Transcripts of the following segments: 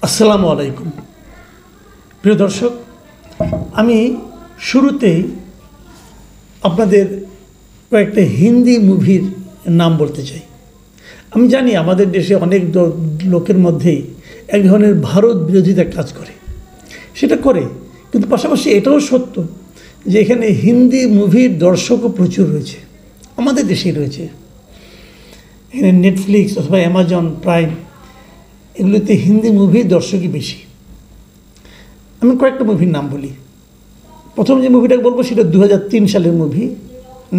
আসসালামু আলাইকুম প্রিয় দর্শক, আমি শুরুতেই আপনাদের কয়েকটা হিন্দি মুভির নাম বলতে চাই। আমি জানি আমাদের দেশে অনেক লোকের মধ্যেই এক ধরনের ভারত বিরোধিতা কাজ করে, সেটা করে, কিন্তু পাশাপাশি এটাও সত্য যে এখানে হিন্দি মুভির দর্শকও প্রচুর রয়েছে, আমাদের দেশেই রয়েছে। এখানে নেটফ্লিক্স অথবা অ্যামাজন প্রাইম এগুলোতে হিন্দি মুভির দর্শকই বেশি। আমি কয়েকটা মুভির নাম বলি। প্রথম যে মুভিটা বলবো সেটা 2003 সালের মুভি,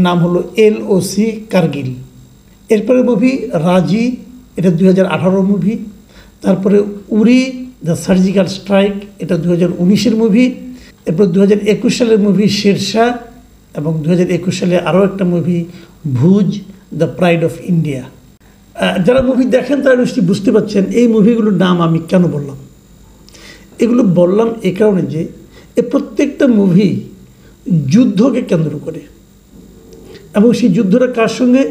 নাম হলো LOC কার্গিল। এরপরে মুভি রাজি, এটা 2018 মুভি। তারপরে উরি দ্য সার্জিক্যাল স্ট্রাইক, এটা 2019-এর মুভি। এরপর 2021 সালের মুভি শেরশাহ, এবং 2021 সালে আরও একটা movie Bhuj the pride of India. যারা মুভি দেখেন তারা নিশ্চয়ই বুঝতে পারছেন এই মুভিগুলোর নাম আমি কেন বললাম। এগুলো বললাম এ কারণে যে এ প্রত্যেকটা মুভি যুদ্ধকে কেন্দ্র করে, এবং সেই যুদ্ধটা কার সঙ্গে,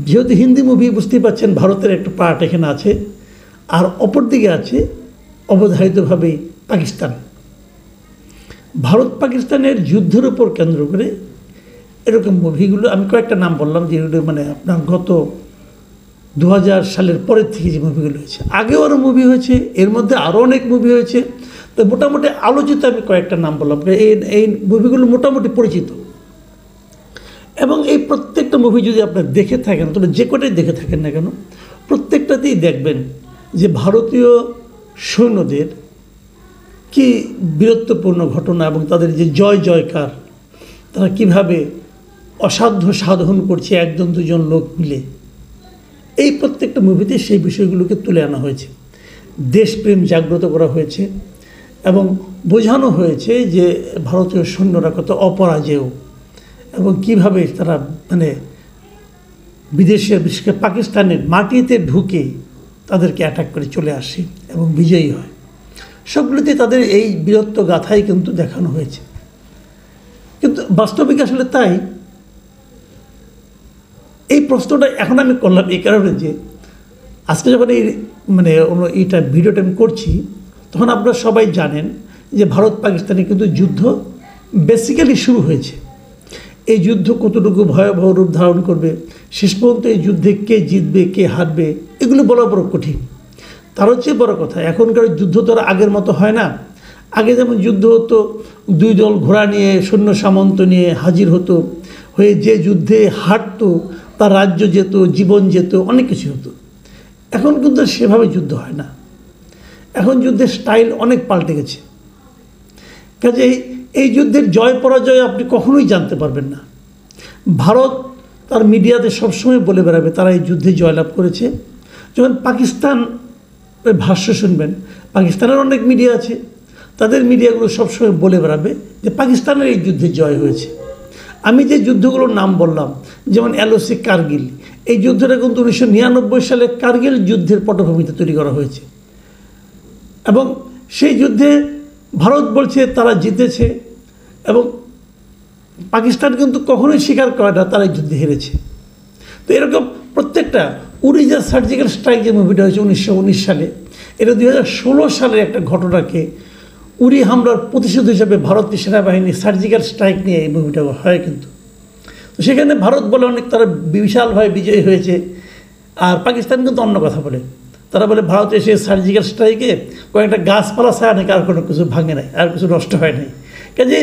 যেহেতু হিন্দি মুভি বুঝতেই পারছেন ভারতের একটা পার্ট এখানে আছে, আর অপরদিকে আছে অবধারিতভাবেই পাকিস্তান। ভারত পাকিস্তানের যুদ্ধের উপর কেন্দ্র করে এরকম মুভিগুলো, আমি কয়েকটা নাম বললাম যেগুলো মানে আপনার গত 2000 সালের পরের থেকে যে মুভিগুলো হয়েছে। আগেও আরও মুভি হয়েছে, এর মধ্যে আরও অনেক মুভি হয়েছে। তো মোটামুটি আলোচিত আমি কয়েকটা নাম বললাম, এই মুভিগুলো মোটামুটি পরিচিত। এবং এই প্রত্যেকটা মুভি যদি আপনারা দেখে থাকেন, তবে যে কটাই দেখে থাকেন না কেন, প্রত্যেকটাতেই দেখবেন যে ভারতীয় সৈন্যদের কি বীরত্বপূর্ণ ঘটনা এবং তাদের যে জয় জয়কার, তারা কিভাবে অসাধ্য সাধন করছে একজন দুজন লোক মিলে, এই প্রত্যেকটা মুভিতে সেই বিষয়গুলোকে তুলে আনা হয়েছে। দেশপ্রেম জাগ্রত করা হয়েছে এবং বোঝানো হয়েছে যে ভারতীয় সৈন্যরা কত অপরাজেয় এবং কিভাবে তারা মানে বিদেশের, বিশেষ করে পাকিস্তানের মাটিতে ঢুকে তাদেরকে অ্যাটাক করে চলে আসে এবং বিজয়ী হয়। সবগুলোতে তাদের এই বীরত্ব গাথাই কিন্তু দেখানো হয়েছে। কিন্তু বাস্তবিক আসলে তাই। এই প্রশ্নটা এখন আমি করলাম এই কারণে যে আজকে যখন এইটা ভিডিওটা আমি করছি, তখন আপনারা সবাই জানেন যে ভারত পাকিস্তানে কিন্তু যুদ্ধ বেসিক্যালি শুরু হয়েছে। এই যুদ্ধ কতটুকু ভয়াবহ রূপ ধারণ করবে, শেষ পর্যন্ত এই যুদ্ধে কে জিতবে কে হারবে, এগুলো বলা বড় কঠিন। তার চেয়ে বড় কথা, এখনকার যুদ্ধ তো আর আগের মতো হয় না। আগে যেমন যুদ্ধ হতো, দুই দল ঘোড়া নিয়ে সৈন্য সামন্ত নিয়ে হাজির হতো, হয়ে যে যুদ্ধে হারতো তার রাজ্য যেত, জীবন যেত, অনেক কিছু হতো। এখন কিন্তু সেভাবে যুদ্ধ হয় না। এখন যুদ্ধের স্টাইল অনেক পাল্টে গেছে। কাজেই এই যুদ্ধের জয় পরাজয় আপনি কখনোই জানতে পারবেন না। ভারত তার মিডিয়াতে সবসময় বলে বেড়াবে তারা এই যুদ্ধে জয়লাভ করেছে। যখন পাকিস্তান ভাষ্য শুনবেন, পাকিস্তানের অনেক মিডিয়া আছে, তাদের মিডিয়াগুলো সবসময় বলে বেড়াবে যে পাকিস্তানের এই যুদ্ধে জয় হয়েছে। আমি যে যুদ্ধগুলোর নাম বললাম, যেমন LOC কার্গিল, এই যুদ্ধটা কিন্তু 1999 সালে কার্গিল যুদ্ধের পটভূমিতে তৈরি করা হয়েছে, এবং সেই যুদ্ধে ভারত বলছে তারা জিতেছে, এবং পাকিস্তান কিন্তু কখনোই স্বীকার করে না তারা এই যুদ্ধে হেরেছে। তো এরকম প্রত্যেকটা, উরি দ্য সার্জিক্যাল স্ট্রাইক যে মুভিটা হয়েছে 1919 সালে, এটা 2016 সালের একটা ঘটনাকে উরি হামলার প্রতিশোধ হিসাবে ভারতীয় সেনাবাহিনী সার্জিক্যাল স্ট্রাইক নিয়ে এই মুভিটা হয়। কিন্তু তো সেখানে ভারত বলে অনেক তারা বিশালভাবে বিজয়ী হয়েছে, আর পাকিস্তান কিন্তু অন্য কথা বলে। তারা বলে ভারত এসে সার্জিক্যাল স্ট্রাইকে কয়েকটা গাছপালা ছাড়া নাকি আর কোনো কিছু ভাঙে নাই, আর কিছু নষ্ট হয় নাই। কাজে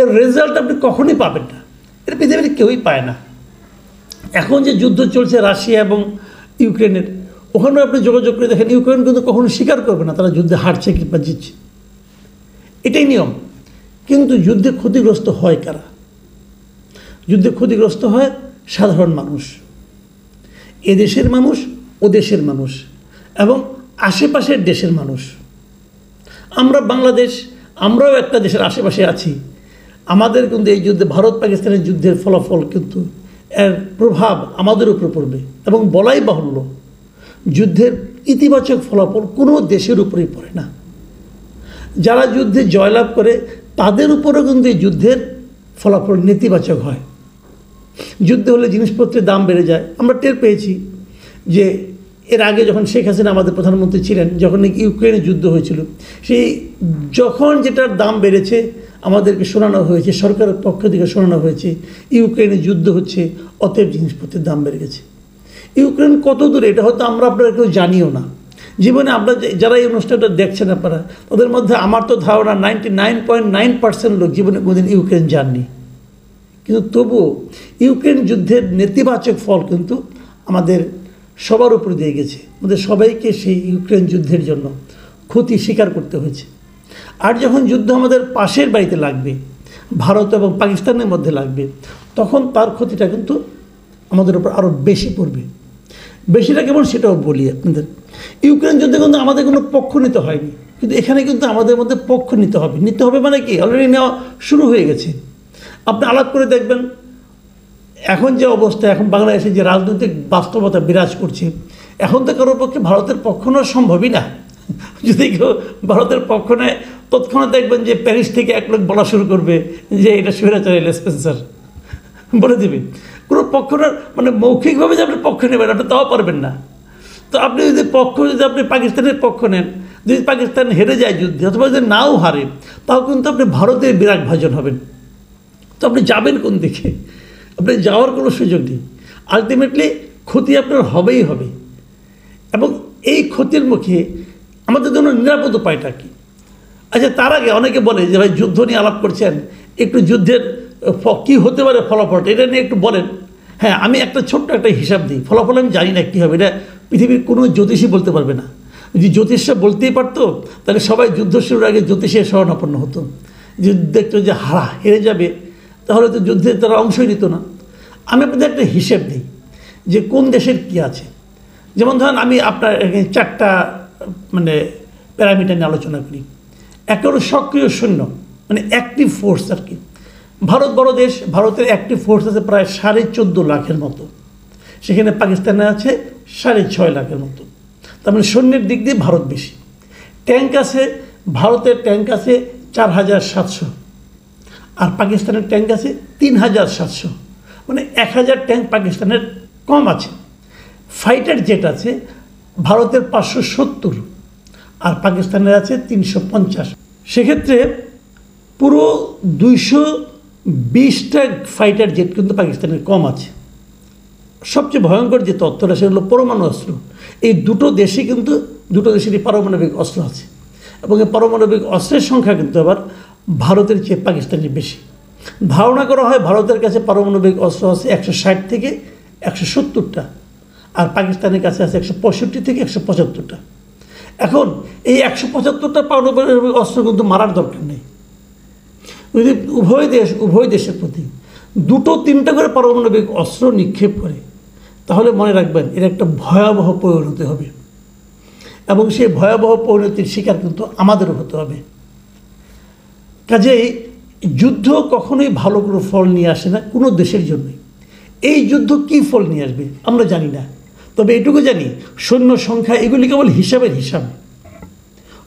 এর রেজাল্ট আপনি কখনই পাবেন না, এটা পৃথিবীর কেউই পায় না। এখন যে যুদ্ধ চলছে রাশিয়া এবং ইউক্রেনের, ওখানেও আপনি যোগাযোগ করে দেখেন ইউক্রেন কিন্তু কখনো স্বীকার করবে না তারা যুদ্ধে হারছে কিংবা জিতছে, এটাই নিয়ম। কিন্তু যুদ্ধে ক্ষতিগ্রস্ত হয় কারা? যুদ্ধে ক্ষতিগ্রস্ত হয় সাধারণ মানুষ, এদেশের মানুষ, ও দেশের মানুষ, এবং আশেপাশের দেশের মানুষ। আমরা বাংলাদেশ, আমরাও একটা দেশের আশেপাশে আছি। আমাদের কিন্তু এই যুদ্ধে, ভারত পাকিস্তানের যুদ্ধের ফলাফল কিন্তু এর প্রভাব আমাদের উপর পড়বে, এবং বলাই বাহুল্য যুদ্ধের ইতিবাচক ফলাফল কোনো দেশের উপরেই পড়ে না। যারা যুদ্ধে জয়লাভ করে তাদের উপরেও কিন্তু এই যুদ্ধের ফলাফল নেতিবাচক হয়। যুদ্ধ হলে জিনিসপত্রের দাম বেড়ে যায়। আমরা টের পেয়েছি যে এর আগে যখন শেখ হাসিনা আমাদের প্রধানমন্ত্রী ছিলেন, যখন ইউক্রেনে যুদ্ধ হয়েছিল, সেই যখন যেটার দাম বেড়েছে আমাদেরকে শোনানো হয়েছে, সরকারের পক্ষ থেকে শোনানো হয়েছে ইউক্রেনে যুদ্ধ হচ্ছে, অতএব জিনিসপত্রের দাম বেড়ে গেছে। ইউক্রেন কত দূরে এটা হয়তো আপনারা কেউ জানিও না। জীবনে আপনারা যারা এই অনুষ্ঠানটা দেখছেন আপনারা, ওদের মধ্যে আমার তো ধারণা 99.9% লোক জীবনে কোনোদিন ইউক্রেন যাননি। কিন্তু তবুও ইউক্রেন যুদ্ধের নেতিবাচক ফল কিন্তু আমাদের সবার উপর দিয়ে গেছে। আমাদের সবাইকে সেই ইউক্রেন যুদ্ধের জন্য ক্ষতি স্বীকার করতে হয়েছে। আর যখন যুদ্ধ আমাদের পাশের বাড়িতে লাগবে, ভারত এবং পাকিস্তানের মধ্যে লাগবে, তখন তার ক্ষতিটা কিন্তু আমাদের উপর আরও বেশি পড়বে। বেশিটা কেমন সেটাও বলি আপনাদের। ইউক্রেন যুদ্ধে কিন্তু আমাদের কোনো পক্ষ নিতে হয়নি, কিন্তু এখানে কিন্তু আমাদের মধ্যে পক্ষ নিতে হবে। নিতে হবে মানে কি, অলরেডি নেওয়া শুরু হয়ে গেছে। আপনি আলাপ করে দেখবেন এখন যে অবস্থা, এখন বাংলাদেশে যে রাজনৈতিক বাস্তবতা বিরাজ করছে, এখন তো কারোর পক্ষে ভারতের পক্ষ নেওয়া সম্ভবই না। যদি কেউ ভারতের পক্ষ নেয়, তৎক্ষণাৎ দেখবেন যে প্যারিস থেকে এক লোক বলা শুরু করবে যে এটা স্বৈরাচারী স্পেন্সার বলে দেবে। কোনো পক্ষ মানে মৌখিকভাবে যে আপনি পক্ষ নেবেন, আপনি তাও পারবেন না। তো আপনি যদি আপনি পাকিস্তানের পক্ষ নেন, যদি পাকিস্তান হেরে যায় যুদ্ধে, অথবা যদি নাও হারে, তাও কিন্তু আপনি ভারতের বিরাট ভাজন হবেন। তো আপনি যাবেন কোন দিকে? আপনি যাওয়ার কোনো সুযোগ নেই। আলটিমেটলি ক্ষতি আপনার হবেই হবে। এবং এই ক্ষতির মুখে আমাদের জন্য নিরাপদ উপায়টা কী? আচ্ছা, তার আগে অনেকে বলে যে ভাই যুদ্ধ নিয়ে আলাপ করছেন, একটু যুদ্ধের কী হতে পারে ফলাফলটা, এটা নিয়ে একটু বলেন। হ্যাঁ, আমি একটা ছোট্ট একটা হিসাব দিই। ফলাফল আমি জানি না কী হবে, এটা পৃথিবীর কোনো জ্যোতিষী বলতে পারবে না। যদি জ্যোতিষরা বলতেই পারতো, তাহলে সবাই যুদ্ধ শুরুর আগে জ্যোতিষের শরণাপন্ন হতো। যদি দেখতো যে হেরে যাবে, তাহলে তো যুদ্ধে তারা অংশই নিত না। আমি আপনাদের একটা হিসেব দিই যে কোন দেশের কী আছে। যেমন ধরেন আমি আপনার চারটা মানে প্যারামিটার নিয়ে আলোচনা করি। একটা হলো সক্রিয় সৈন্য, মানে অ্যাক্টিভ ফোর্স আর কি। ভারত বড় দেশ, ভারতের অ্যাক্টিভ ফোর্স আছে প্রায় 14.5 লাখের মতো। সেখানে পাকিস্তানে আছে 6.5 লাখের মতো। তার মানে সৈন্যের দিক দিয়ে ভারত বেশি। ট্যাঙ্ক আছে, ভারতের ট্যাঙ্ক আছে 4,700, আর পাকিস্তানের ট্যাঙ্ক আছে 3,700। মানে 1,000 ট্যাঙ্ক পাকিস্তানের কম আছে। ফাইটার জেট আছে ভারতের 570, আর পাকিস্তানের আছে 350। সেক্ষেত্রে পুরো 220টা ফাইটার জেট কিন্তু পাকিস্তানের কম আছে। সবচেয়ে ভয়ঙ্কর যে তথ্যটা, সেটা হলো পরমাণু অস্ত্র। এই দুটো দেশেরই পারমাণবিক অস্ত্র আছে, এবং এই পারমাণবিক অস্ত্রের সংখ্যা কিন্তু আবার ভারতের চেয়ে পাকিস্তানের বেশি। ধারণা করা হয় ভারতের কাছে পারমাণবিক অস্ত্র আছে 160 থেকে 170টা, আর পাকিস্তানের কাছে আছে 165 থেকে 175টা। এখন এই 175টা পারমাণবিক অস্ত্র কিন্তু মারার দরকার নেই। যদি উভয় দেশের প্রতি 2-3টা করে পারমাণবিক অস্ত্র নিক্ষেপ করে, তাহলে মনে রাখবেন এর একটা ভয়াবহ পরিণতি হবে, এবং সেই ভয়াবহ পরিণতির শিকার কিন্তু আমাদেরও হতে হবে। কাজেই যুদ্ধ কখনোই ভালো কোনো ফল নিয়ে আসে না কোনো দেশের জন্যই। এই যুদ্ধ কী ফল নিয়ে আসবে আমরা জানি না, তবে এটুকু জানি সৈন্য সংখ্যা এগুলি কেবল হিসাবের হিসাব।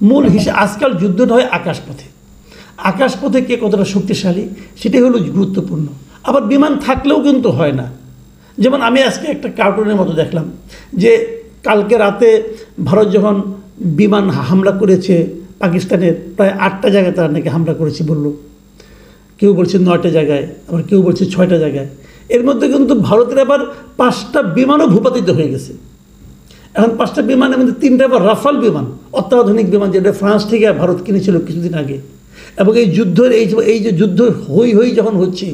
মূল হিসাব আজকাল যুদ্ধটা হয় আকাশপথে। আকাশপথে কে কতটা শক্তিশালী সেটাই হলো গুরুত্বপূর্ণ। আবার বিমান থাকলেও কিন্তু হয় না। যেমন আমি আজকে একটা কার্টুনের মতো দেখলাম যে কালকে রাতে ভারত যখন বিমান হামলা করেছে পাকিস্তানের প্রায় 8টা জায়গায় তারা নাকি হামলা করেছে বলল, কেউ বলছে 9টা জায়গায়, আবার কেউ বলছে 6টা জায়গায়। এর মধ্যে কিন্তু ভারতের আবার 5টা বিমানও ভূপাতিত হয়ে গেছে। এখন 5টা বিমানের মধ্যে 3টা আবার রাফাল বিমান, অত্যাধুনিক বিমান, যেটা ফ্রান্স থেকে ভারত কিনেছিল কিছুদিন আগে। এবং এই যুদ্ধের এই যে যুদ্ধ হই যখন হচ্ছে,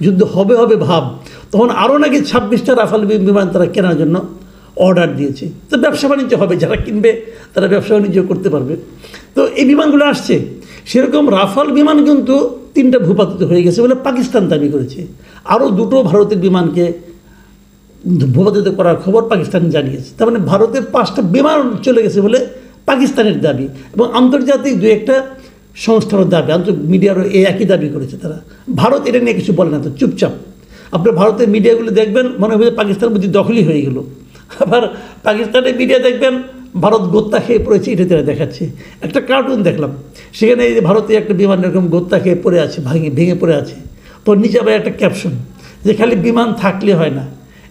যুদ্ধ হবে ভাব, তখন আরও নাকি 26টা রাফাল বিমান তারা কেনার জন্য অর্ডার দিয়েছে। তো ব্যবসা বাণিজ্য হবে, যারা কিনবে তারা ব্যবসা বাণিজ্য করতে পারবে। তো এই বিমানগুলো আসছে। সেরকম রাফাল বিমান কিন্তু 3টা ভূপাতিত হয়ে গেছে বলে পাকিস্তান দাবি করেছে। আরও 2টো ভারতের বিমানকে ভূপাতিত করার খবর পাকিস্তান জানিয়েছে। তার মানে ভারতের 5টা বিমান চলে গেছে বলে পাকিস্তানের দাবি, এবং আন্তর্জাতিক 2-1টা সংস্থারও দাবি, মিডিয়ারও এই একই দাবি করেছে তারা। ভারত এটা নিয়ে কিছু বলে না, তো চুপচাপ। আপনার ভারতের মিডিয়াগুলো দেখবেন মনে হবে পাকিস্তান বুঝি দখলই হয়ে গেল। আবার পাকিস্তানের মিডিয়া দেখবেন ভারত গোত্তা খেয়ে পড়েছে, এটা তারা দেখাচ্ছে। একটা কার্টুন দেখলাম, সেখানে এই যে ভারতে একটা বিমান এরকম গোত্তা খেয়ে পড়ে আছে, ভেঙে পড়ে আছে। তো নিচে আবার একটা ক্যাপশন যে খালি বিমান থাকলে হয় না,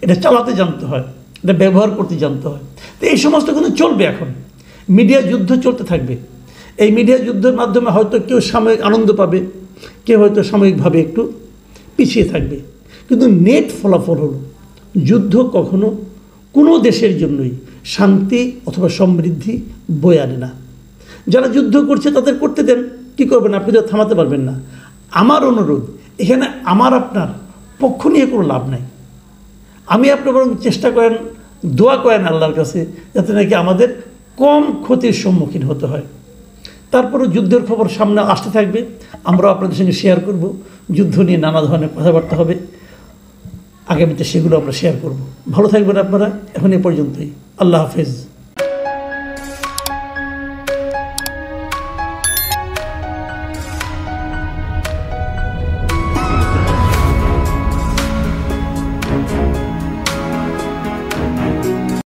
এটা চালাতে জানতে হয়, এটা ব্যবহার করতে জানতে হয়। তো এই সমস্ত কিন্তু চলবে এখন, মিডিয়া যুদ্ধ চলতে থাকবে। এই মিডিয়া যুদ্ধের মাধ্যমে হয়তো কেউ সাময়িক আনন্দ পাবে, কেউ হয়তো সাময়িকভাবে একটু পিছিয়ে থাকবে, কিন্তু নেট ফলাফল হলো যুদ্ধ কখনো কোনো দেশের জন্যই শান্তি অথবা সমৃদ্ধি বয়ে আনে না। যারা যুদ্ধ করছে তাদের করতে দেন, কী করবেন, আপনি তো থামাতে পারবেন না। আমার অনুরোধ, এখানে আমার আপনার পক্ষ নিয়ে কোনো লাভ নাই। আমি আপনি বরং চেষ্টা করেন, দোয়া করেন আল্লাহর কাছে যাতে নাকি আমাদের কম ক্ষতির সম্মুখীন হতে হয়। তারপরে যুদ্ধের খবর সামনে আসতে থাকবে, আমরাও আপনাদের সঙ্গে শেয়ার করব। যুদ্ধ নিয়ে নানা ধরনের কথাবার্তা হবে, আগামীতে সেগুলো আমরা শেয়ার করব। ভালো থাকবেন আপনারা, এখন এ পর্যন্তই। আল্লাহ হাফেজ।